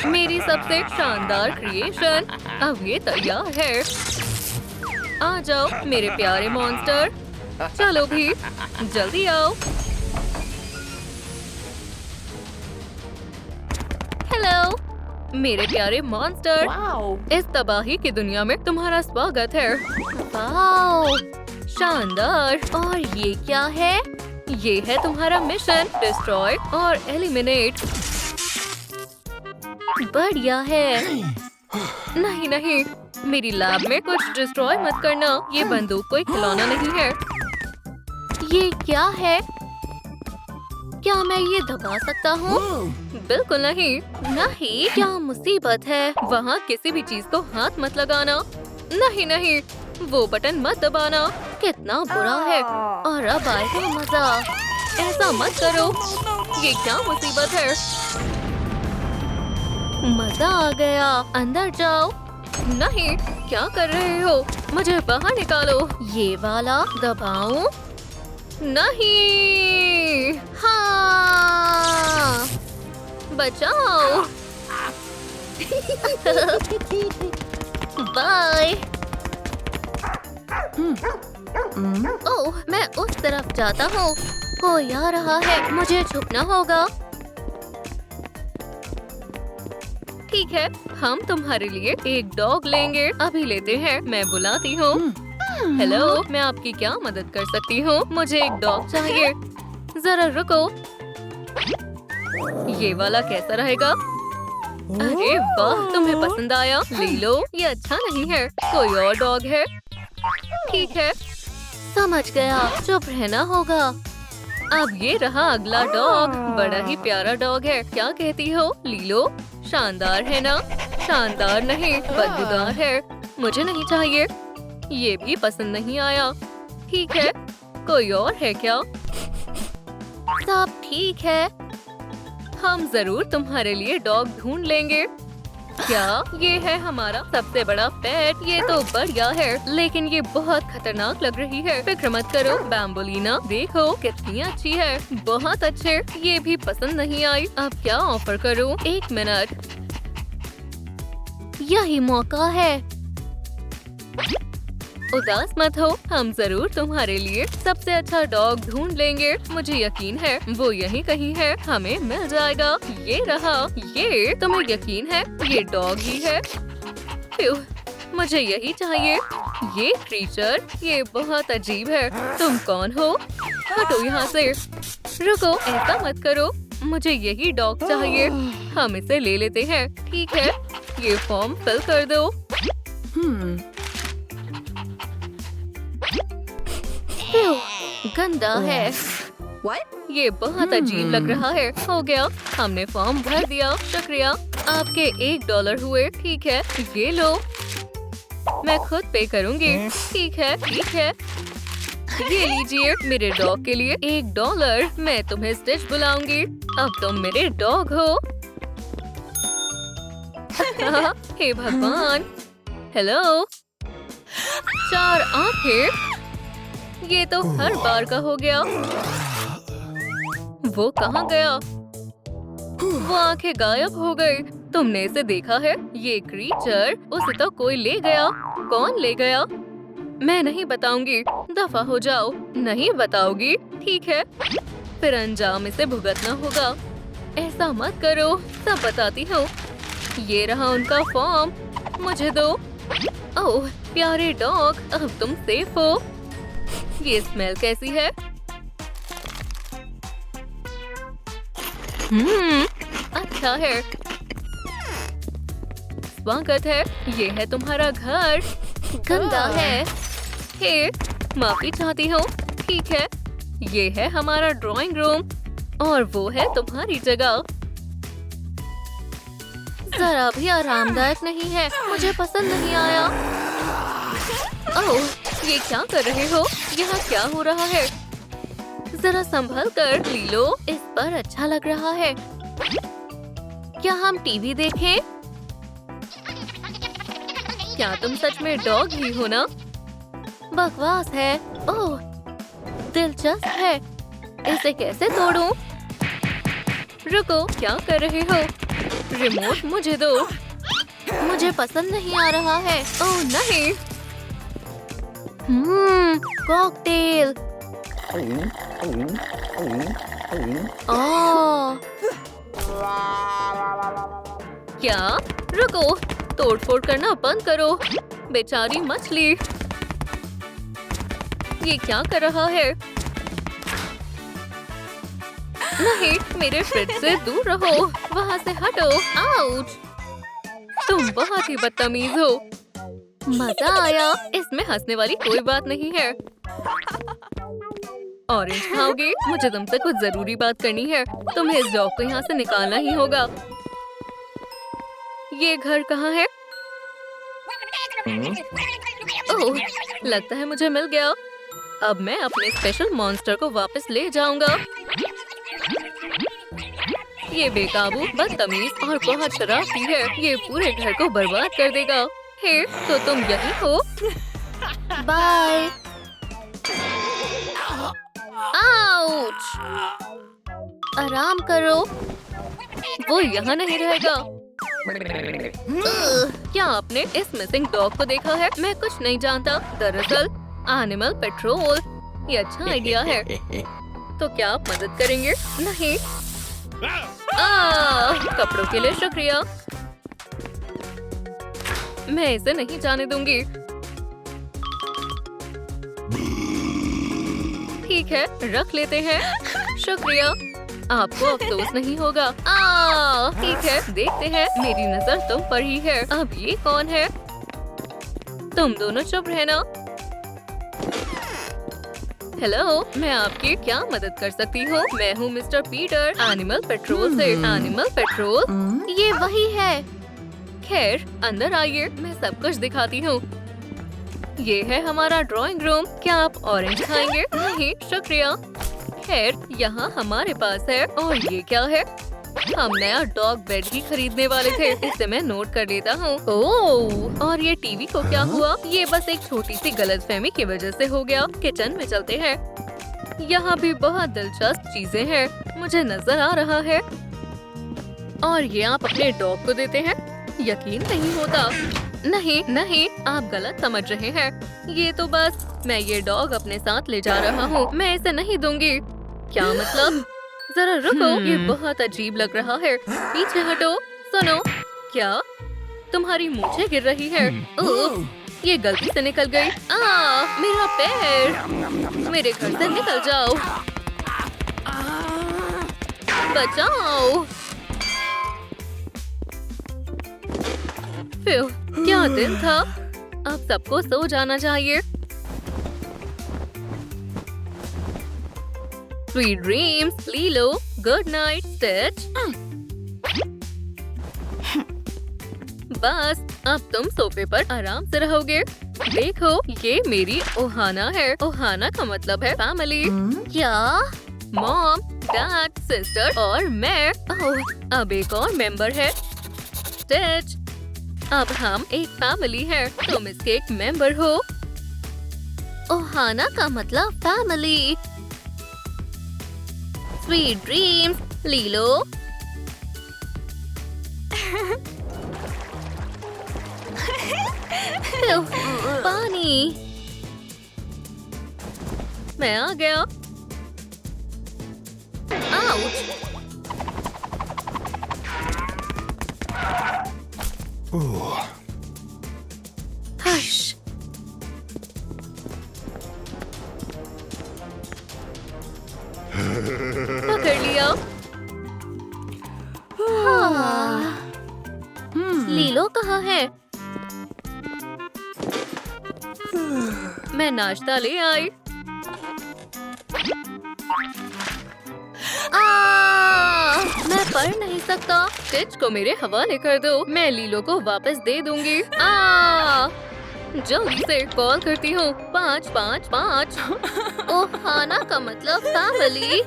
मेरी सबसे शानदार क्रिएशन अब ये तैयार है। आ जाओ मेरे प्यारे मॉन्स्टर, चलो भी, जल्दी आओ। हेलो मेरे प्यारे मॉन्स्टर, इस तबाही की दुनिया में तुम्हारा स्वागत है। वाओ, शानदार। और ये क्या है? ये है तुम्हारा मिशन, डिस्ट्रॉय और एलिमिनेट। बढ़िया है। नहीं नहीं, मेरी लैब में कुछ डिस्ट्रॉय मत करना, ये बंदूक कोई खिलौना नहीं है। ये क्या है? क्या मैं ये दबा सकता हूँ? बिल्कुल नहीं। नहीं, क्या मुसीबत है। वहाँ किसी भी चीज को हाथ मत लगाना। नहीं नहीं, वो बटन मत दबाना। कितना बुरा है। और अब आएगा मजा। ऐसा मत करो। ये क्या मुसीबत है। मजा आ गया। अंदर जाओ। नहीं, क्या कर रहे हो? मुझे बाहर निकालो। ये वाला दबाऊं? नहीं। हाँ, बचाओ। बाय। ओह, मैं उस तरफ जाता हूँ। कोई आ रहा है, मुझे छुपना होगा। ठीक है, हम तुम्हारे लिए एक डॉग लेंगे। अभी लेते हैं, मैं बुलाती हूँ। हेलो, मैं आपकी क्या मदद कर सकती हूँ? मुझे एक डॉग चाहिए। जरा रुको। ये वाला कैसा रहेगा? अरे वाह, तुम्हें पसंद आया? ले लो। ये अच्छा नहीं है। कोई और डॉग है? ठीक है, समझ गया। चुप रहना होगा। अब ये रहा अगला डॉग। बड़ा ही प्यारा डॉग है। क्या कहती हो? लीलो, शानदार है ना? शानदार नहीं, बदबूदार है। मुझे नहीं चाहिए। ये भी पसंद नहीं आया। ठीक है, कोई और है क्या? सब ठीक है, हम जरूर तुम्हारे लिए डॉग ढूंढ लेंगे। क्या ये है हमारा सबसे बड़ा पेट? ये तो बढ़िया है, लेकिन ये बहुत खतरनाक लग रही है। फिक्र मत करो बैम्बोलिना, देखो कितनी अच्छी है। बहुत अच्छे। ये भी पसंद नहीं आई। अब क्या ऑफर करूं? 1 मिनट, यही मौका है। उदास मत हो, हम जरूर तुम्हारे लिए सबसे अच्छा डॉग ढूंढ लेंगे। मुझे यकीन है वो यहीं कहीं है। हमें मिल जाएगा। ये रहा। ये तुम्हें यकीन है ये डॉग ही है? फ्यू, मुझे यही चाहिए। ये क्रीचर, ये बहुत अजीब है। तुम कौन हो? हटो यहाँ से। रुको, ऐसा मत करो। मुझे यही डॉग चाहिए। हम इसे ले लेते हैं। ठीक है, ये फॉर्म फिल कर दो। गंदा है। ये बहुत अजीब लग रहा है। हो गया, हमने फॉर्म भर दिया। शुक्रिया, आपके $1 हुए। ठीक है, ये लो। मैं खुद पे करूँगी। ठीक है, ठीक है। ये लीजिए, मेरे डॉग के लिए $1। मैं तुम्हें स्टिच बुलाऊंगी। अब तुम मेरे डॉग हो। हे भगवान। हेलो। 4 आंखें। ये तो हर बार का हो गया। वो कहाँ गया? वो आंखें गायब हो गई। तुमने इसे देखा है? ये क्रीचर, उसे तो कोई ले गया। कौन ले गया? मैं नहीं बताऊंगी। दफा हो जाओ। नहीं बताओगी? ठीक है, फिर अंजाम इसे भुगतना होगा। ऐसा मत करो, सब बताती हूँ। ये रहा उनका फॉर्म, मुझे दो। ओह प्यारे डॉग, अब तुम सेफ हो। ये स्मेल कैसी है? अच्छा है। स्वागत है, ये है तुम्हारा घर। गंदा है। हे, माफी चाहती हूँ। ठीक है, ये है हमारा ड्राइंग रूम और वो है तुम्हारी जगह। जरा भी आरामदायक नहीं है। मुझे पसंद नहीं आया। ओह, ये क्या कर रहे हो? यहाँ क्या हो रहा है? जरा संभल कर, लीलो। इस पर अच्छा लग रहा है। क्या हम टीवी देखें? क्या तुम सच में डॉग ही हो ना? बकवास है। ओह, दिलचस्प है। इसे कैसे तोड़ूं? रुको, क्या कर रहे हो? रिमोट मुझे दो। मुझे पसंद नहीं आ रहा है। ओह नहीं। कॉकटेल। ओह क्या? रुको, तोड़फोड़ करना बंद करो। बेचारी मछली। ये क्या कर रहा है? नहीं, मेरे फ्रिज से दूर रहो। वहाँ से हटो। आउच! तुम बहुत ही बदतमीज हो। मजा आया। इसमें हंसने वाली कोई बात नहीं है। ऑरेंज खाओगे? मुझे तुमसे कुछ जरूरी बात करनी है। तुम्हें इस डॉग को यहाँ से निकालना ही होगा। ये घर कहाँ है? ओह, लगता है मुझे मिल गया। अब मैं अपने स्पेशल मॉन्स्टर को वापस ले जाऊंगा। ये बेकाबू, बदतमीज और बहुत शरारती है। ये पूरे घर को बर्बाद कर देगा। हे, तो तुम यही हो? बाय। आउच! आराम करो। वो यहाँ नहीं रहेगा। क्या आपने इस मिसिंग डॉग को देखा है? मैं कुछ नहीं जानता। दरअसल एनिमल पेट्रोल। ये अच्छा आइडिया है। तो क्या आप मदद करेंगे? नहीं। कपड़ों के लिए शुक्रिया। मैं इसे नहीं जाने दूंगी। ठीक है, रख लेते हैं। शुक्रिया। आपको अफसोस नहीं होगा। ठीक है, देखते हैं। मेरी नजर तुम पर ही है। अब ये कौन है? तुम दोनों चुप रहना। हेलो, मैं आपकी क्या मदद कर सकती हूँ? मैं हूँ मिस्टर पीटर, एनिमल पेट्रोल से। Animal petrol? ये वही है। खैर, अंदर आइए, मैं सब कुछ दिखाती हूँ। ये है हमारा ड्राइंग रूम। क्या आप ऑरेंज खाएंगे? नहीं, शुक्रिया। खैर, यहाँ हमारे पास है। और ये क्या है? हम नया डॉग बेड ही खरीदने वाले थे। इसे मैं नोट कर लेता हूँ। ओह, और ये टीवी को क्या हुआ? ये बस एक छोटी सी गलतफहमी की वजह से हो गया। किचन में चलते हैं। यहाँ भी बहुत दिलचस्प चीजें हैं। मुझे नजर आ रहा है। और ये आप अपने डॉग को देते हैं? यकीन नहीं होता। नहीं नहीं, आप गलत समझ रहे हैं। ये तो बस मैं ये डॉग अपने साथ ले जा रहा हूँ। मैं इसे नहीं दूंगी। क्या मतलब? जरा रुको, ये बहुत अजीब लग रहा है। पीछे हटो। सुनो, क्या तुम्हारी मूंछें गिर रही है? ओह, ये गलती से निकल गई। मेरा पैर। मेरे घर से निकल जाओ। बचाओ। क्या दिन था। अब सबको सो जाना चाहिए। स्वीट ड्रीम्स, लीलो। Good night, stitch. बस अब तुम सोफे पर आराम से रहोगे। देखो, ये मेरी ओहाना है। ओहाना का मतलब है फैमिली। क्या? मॉम, डैड, सिस्टर और मैं। ओह, अब एक और मेंबर है, स्टिच। अब हम एक फैमिली है। तुम इसके एक मेंबर हो। ओहाना का मतलब फैमिली। स्वीट ड्रीम्स, लीलो। पानी। मैं आ गया। आउच! हश। पकड़ लिया। लीलो कहाँ है? मैं नाश्ता ले आई। मैं पढ़ नहीं सकता। स्टिच को मेरे हवाले कर दो। मैं लीलो को वापस दे दूंगी। जल्दी से कॉल करती हूँ। 555। ओहाना का मतलब फैमिली।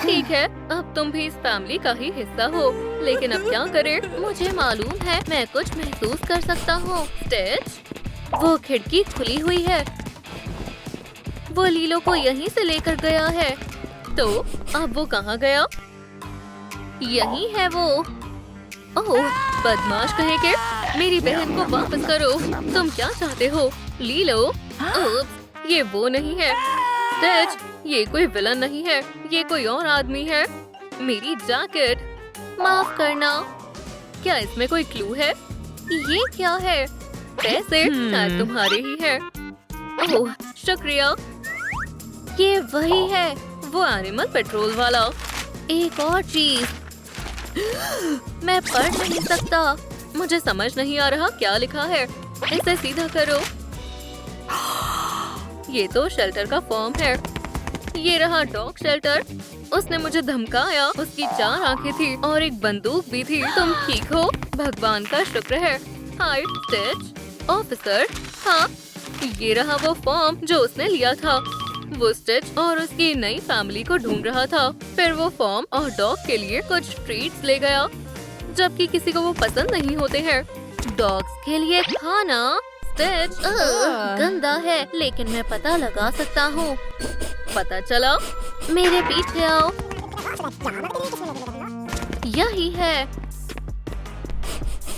ठीक है, अब तुम भी इस फैमिली का ही हिस्सा हो। लेकिन अब क्या करें? मुझे मालूम है, मैं कुछ महसूस कर सकता हूँ। स्टिच, वो खिड़की खुली हुई है। वो लीलो को यहीं से लेकर गया है। तो अब वो कहाँ गया? यही है वो। ओह, बदमाश कहे के, मेरी बहन को वापस करो। तुम क्या चाहते हो? लीलो। ओह, ये वो नहीं है। स्टिच, ये कोई विलन नहीं है, ये कोई और आदमी है। मेरी जैकेट। माफ करना, क्या इसमें कोई क्लू है? ये क्या है? पैसे शायद तुम्हारे ही है। ओह, शुक्रिया। ये वही है, वो एनिमल पेट्रोल वाला। एक और चीज, मैं पढ़ नहीं सकता। मुझे समझ नहीं आ रहा क्या लिखा है। इसे सीधा करो। ये तो शेल्टर का फॉर्म है। ये रहा डॉग शेल्टर। उसने मुझे धमकाया। उसकी 4 आंखें थी और एक बंदूक भी थी। तुम ठीक हो? भगवान का शुक्र है। हाय स्टिच। ऑफिसर। हाँ, ये रहा वो फॉर्म जो उसने लिया था। वो स्टिच और उसकी नई फैमिली को ढूंढ रहा था। फिर वो फॉर्म और डॉग के लिए कुछ ट्रीट्स ले गया, जबकि किसी को वो पसंद नहीं होते हैं। डॉग्स के लिए खाना। स्टिच, गंदा है, लेकिन मैं पता लगा सकता हूँ। पता चला? मेरे पीछे आओ। यही है।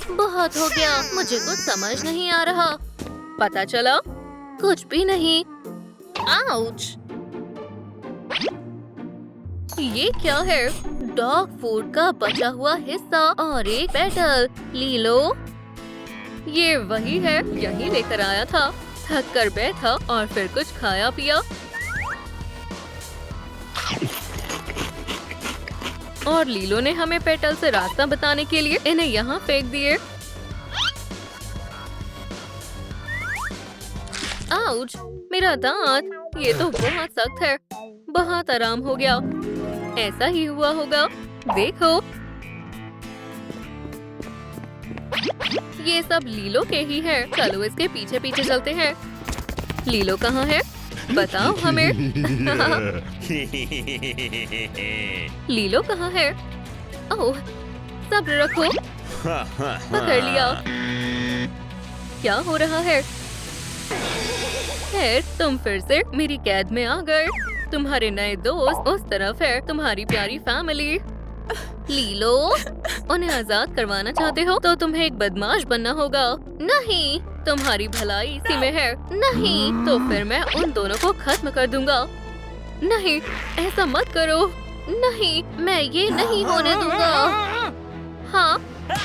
बहुत हो गया, मुझे कुछ समझ नहीं आ रहा। पता चला? कुछ भी नहीं। आउच! ये क्या है? डॉग फूड का बचा हुआ हिस्सा और एक पेटल। लीलो। ये वही है, यही लेकर आया था। थक कर बैठा और फिर कुछ खाया पिया। और लीलो ने हमें पेटल से रास्ता बताने के लिए इन्हें यहाँ फेंक दिए। आउच! मेरा दांत। ये तो बहुत सख्त है। बहुत आराम हो गया। ऐसा ही हुआ होगा। देखो, ये सब लीलो के ही है। चलो इसके पीछे पीछे चलते हैं। लीलो कहाँ है? बताओ हमें। लीलो कहाँ है? ओह, सब्र रखो। पकड़ लिया। क्या हो रहा है? खैर, तुम फिर से मेरी कैद में आ गए। तुम्हारे नए दोस्त उस तरफ है। तुम्हारी प्यारी फैमिली। लीलो, उन्हें आजाद करवाना चाहते हो तो तुम्हें एक बदमाश बनना होगा। नहीं, तुम्हारी भलाई इसी में है। नहीं, तो फिर मैं उन दोनों को खत्म कर दूंगा। नहीं, ऐसा मत करो। नहीं, मैं ये नहीं होने दूंगा। हाँ,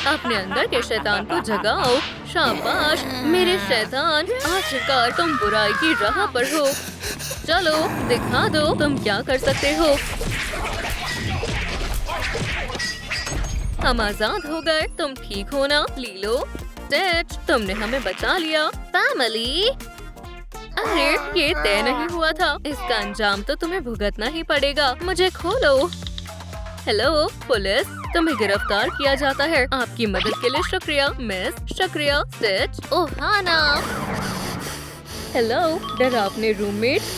अपने अंदर के शैतान को जगाओ। शाबाश मेरे शैतान, आखिरकार तुम बुराई की राह पर हो। चलो दिखा दो तुम क्या कर सकते हो। हम आजाद हो गए। तुम ठीक हो ना लीलो? स्टिच, तुमने हमें बचा लिया। फैमिली। अरे, ये तय नहीं हुआ था। इसका अंजाम तो तुम्हें भुगतना ही पड़ेगा। मुझे खोलो। हेलो पुलिस, तुम्हें गिरफ्तार किया जाता है। आपकी मदद के लिए शुक्रिया मिस। शुक्रिया स्टिच। ओह हाना। हेलो डरावने रूममेट।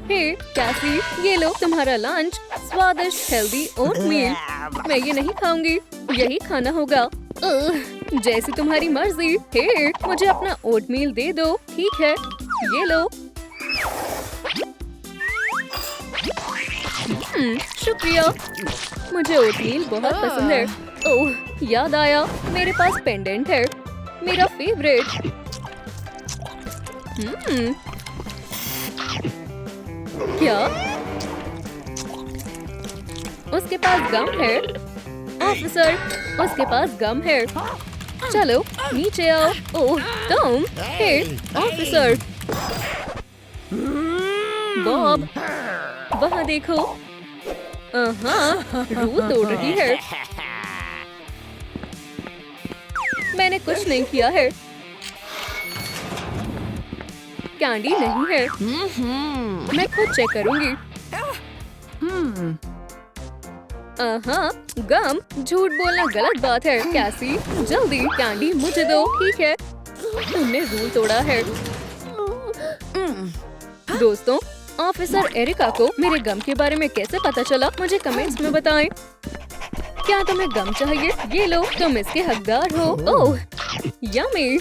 हे कैसी, ये लो तुम्हारा लंच। स्वादिष्ट हेल्दी ओटमील। मैं ये नहीं खाऊंगी, यही खाना होगा। जैसी तुम्हारी मर्जी। हे, मुझे अपना ओटमील दे दो। ठीक है, ये लो। शुक्रिया, मुझे ओटमील बहुत पसंद है। ओह, याद आया, मेरे पास पेंडेंट है, मेरा फेवरेट। क्या उसके पास गम है? ऑफिसर, उसके पास गम है। चलो नीचे आओ। ओह तुम। हे ऑफिसर। बॉब, वहाँ देखो। हाँ, रूह तोड़ रही है। मैंने कुछ नहीं किया है। कैंडी नहीं है। मैं खुद चेक करूंगी। गम। झूठ बोलना गलत बात है। कैसी, जल्दी कैंडी मुझे दो। ठीक है, तुमने रूल तोड़ा है। दोस्तों, ऑफिसर एरिका को मेरे गम के बारे में कैसे पता चला, मुझे कमेंट्स में बताएं। क्या तुम्हें गम चाहिए? ये लो, तुम इसके हकदार हो। ओह यम्मी।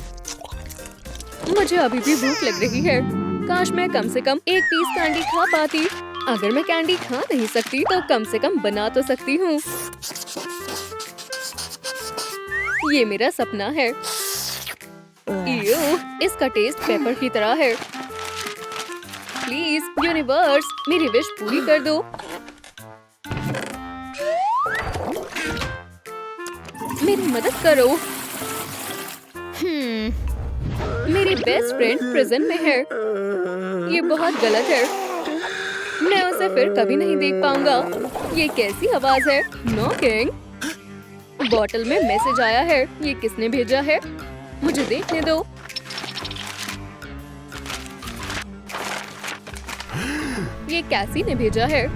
मुझे अभी भी भूख लग रही है। काश मैं कम से कम एक पीस कैंडी खा पाती। अगर मैं कैंडी खा नहीं सकती तो कम से कम बना तो सकती हूँ। ये मेरा सपना है। इसका टेस्ट पेपर की तरह है। प्लीज यूनिवर्स मेरी विश पूरी कर दो। मेरी मदद करो। मेरी बेस्ट फ्रेंड प्रिजन में है। ये बहुत गलत है। मैं उसे फिर कभी नहीं देख पाऊंगा। ये कैसी आवाज है? नॉकिंग। बॉटल में मैसेज आया है। ये किसने भेजा है? मुझे देखने दो। ये कैसी ने भेजा है।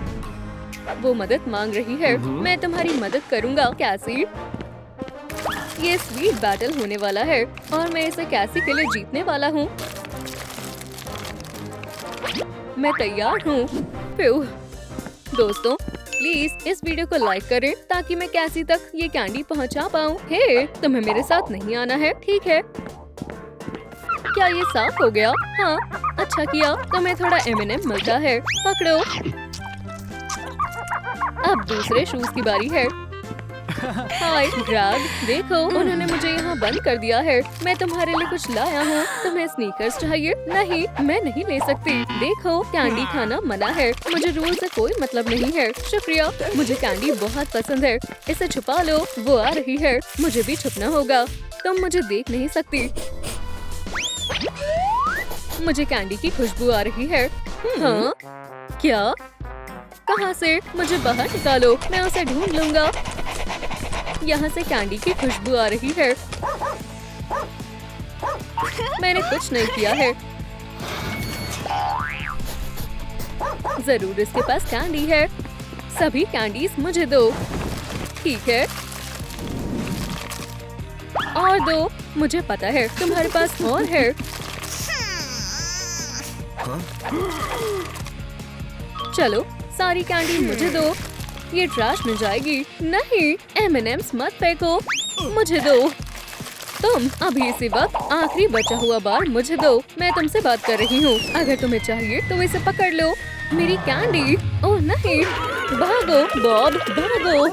वो मदद मांग रही है। मैं तुम्हारी मदद करूंगा कैसी। ये स्वीट बैटल होने वाला है और मैं इसे कैसी के लिए जीतने वाला हूँ। मैं तैयार हूँ। दोस्तों प्लीज इस वीडियो को लाइक करें ताकि मैं कैसी तक ये कैंडी पहुँचा पाऊँ। हे, तुम्हें मेरे साथ नहीं आना है, ठीक है? क्या ये साफ हो गया? हाँ, अच्छा किया। तुम्हें थोड़ा M&M मिलता है। पकड़ो। अब दूसरे शूज की बारी है। हाय ग्रैग, देखो उन्होंने मुझे यहाँ बंद कर दिया है। मैं तुम्हारे लिए कुछ लाया हूँ। तुम्हें स्नीकर्स चाहिए? नहीं, मैं नहीं ले सकती। देखो कैंडी खाना मना है। मुझे रूल से कोई मतलब नहीं है। शुक्रिया, मुझे कैंडी बहुत पसंद है। इसे छुपा लो, वो आ रही है। मुझे भी छुपना होगा। तुम मुझे देख नहीं सकती। मुझे कैंडी की खुशबू आ रही है। हाँ, क्या? कहाँ से? मुझे बाहर निकालो, मैं उसे ढूंढ लूंगा। यहाँ से कैंडी की खुशबू आ रही है। मैंने कुछ नहीं किया है। जरूर इसके पास कैंडी है। सभी कैंडीज मुझे दो। ठीक है, और दो। मुझे पता है तुम्हारे पास और है। चलो सारी कैंडी मुझे दो। ये ट्रैश में जाएगी। नहीं, M&Ms मत फेंको, मुझे दो। तुम अभी इसी वक्त आखिरी बचा हुआ बार मुझे दो। मैं तुमसे बात कर रही हूँ। अगर तुम्हें चाहिए तो इसे पकड़ लो। मेरी कैंडी। ओह नहीं, भागो बॉब, भागो।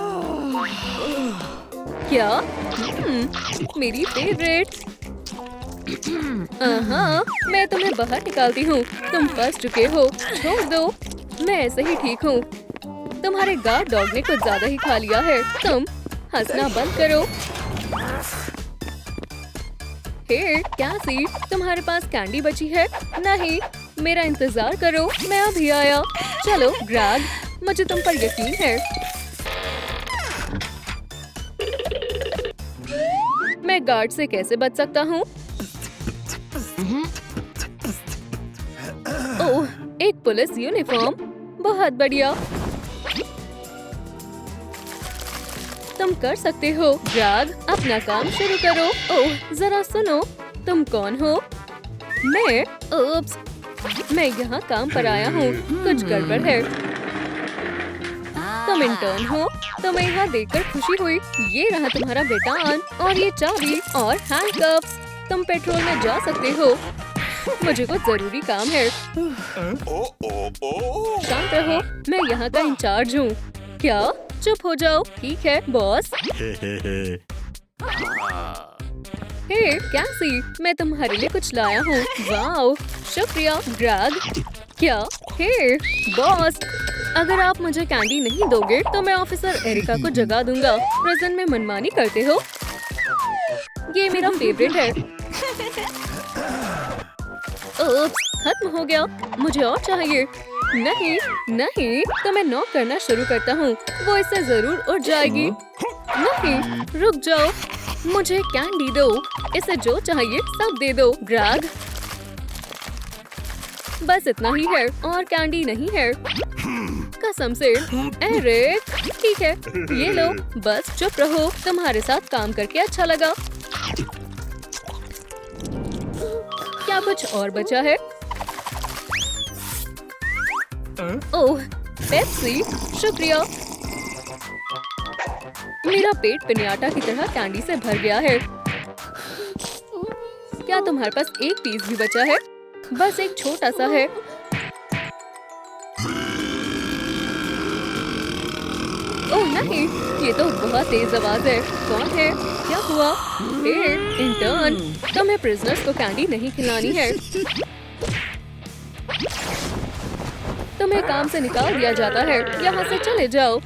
क्या? मेरी फेवरेट। हाँ, मैं तुम्हें बाहर निकालती हूँ। तुम फंस चुके हो, छोड़ दो। मैं ऐसे ही ठीक हूँ। तुम्हारे गार्ड डॉग ने कुछ ज्यादा ही खा लिया है। तुम हंसना बंद करो। हे कैसी, तुम्हारे पास कैंडी बची है? नहीं, मेरा इंतजार करो, मैं अभी आया। चलो ग्रैग, मुझे तुम पर यकीन है। मैं गार्ड से कैसे बच सकता हूँ? ओह, एक पुलिस यूनिफॉर्म, बहुत बढ़िया। तुम कर सकते हो। ग्रैग, अपना काम शुरू करो। ओह, जरा सुनो, तुम कौन हो? मैं? उप्स, मैं यहाँ काम पर आया हूँ। कुछ गड़बड़ है। तुम इंटर्न हो? तुम्हें यहाँ देखकर खुशी हुई। ये रहा तुम्हारा वेतन और ये चाबी और हैंडकफ्स। तुम पेट्रोल में जा सकते हो। मुझे कुछ जरूरी काम है। शांत रहो, मैं यहाँ का इंचार्ज हूँ। क्या? चुप हो जाओ। ठीक है बॉस। हे कैसी, मैं तुम्हारे लिए कुछ लाया हूँ। वाओ, शुक्रिया ग्रैग। क्या? हे बॉस, अगर आप मुझे कैंडी नहीं दोगे तो मैं ऑफिसर एरिका को जगा दूंगा। प्रिजन में मनमानी करते हो? ये मेरा फेवरेट है। ओप्स, खत्म हो गया। मुझे और चाहिए। नहीं नहीं, तो मैं नॉक करना शुरू करता हूँ। वो इससे जरूर उठ जाएगी। नहीं, रुक जाओ, मुझे कैंडी दो। इसे जो चाहिए सब दे दो। ग्रैग, बस इतना ही है और कैंडी नहीं है। कसम से। एरिक, ठीक है, ये लो। बस चुप रहो। तुम्हारे साथ काम करके अच्छा लगा। क्या कुछ और बचा है? ओह, पेप्सी, शुक्रिया। मेरा पेट पिनियाटा की तरह कैंडी से भर गया है। क्या तुम्हारे पास एक पीस भी बचा है? बस एक छोटा सा है। ओह नहीं, ये तो बहुत तेज आवाज है। कौन है? क्या हुआ? इंटर्न, तुम्हें प्रिजनर्स को कैंडी नहीं खिलानी है। तुम्हें काम से निकाल दिया जाता है। यहाँ से चले जाओ।